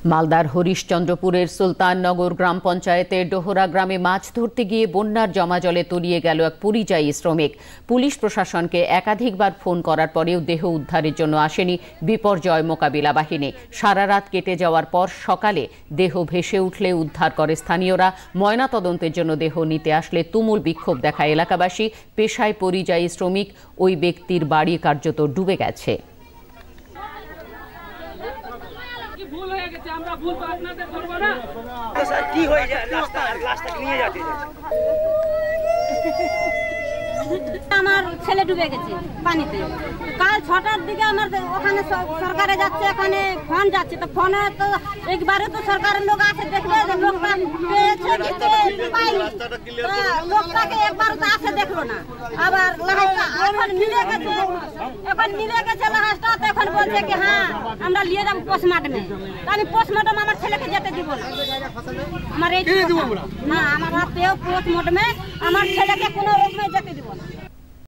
মালদার হরিশচন্দ্রপুরের সুলতাননগর গ্রাম পঞ্চায়েতের ডোহরা গ্রামে মাছ ধরতে গিয়ে বন্যার জমা জলে তলিয়ে গেল এক পরিযায়ী শ্রমিক। পুলিশ প্রশাসনকে একাধিকবার ফোন করার পরেও দেহ উদ্ধারের জন্য আসেনি বিপর্যয় মোকাবিলা বাহিনী। সারা রাত কেটে যাওয়ার পর সকালে দেহ ভেসে উঠলে উদ্ধার করে স্থানীয়রা। ময়নাতদন্তের জন্য দেহ নিতে আসলে তুমুল বিক্ষোভ দেখায় এলাকাবাসী। পেশায় পরিযায়ী শ্রমিক, ওই ব্যক্তির বাড়ি কার্যত ডুবে গেছে। আমার ছেলে ডুবে গেছে পানিতে। কাল 6টার দিকে আমার ওখানে সরকারে যাচ্ছে, এখানে ফোন যাচ্ছে, তো ফোনে তো একবারে তো সরকারের লোক আছে, দেখবে লোকটা পেয়েছে কি পাইনি, লোকটাকে একবার তো আসে দেখলো না। আবার এখন মিলে গেছে লাহাজটা, তো এখন বলছে কি হ্যাঁ আমরা নিয়ে যাবো পোস্টমর্টমে। আমি পোস্টমর্টম আমার ছেলেকে যেতে দিব না, আমার এই না, আমার হাতেও পোস্টমর্টমে আমার ছেলেকে কোনো রকমে যেতে দিব না।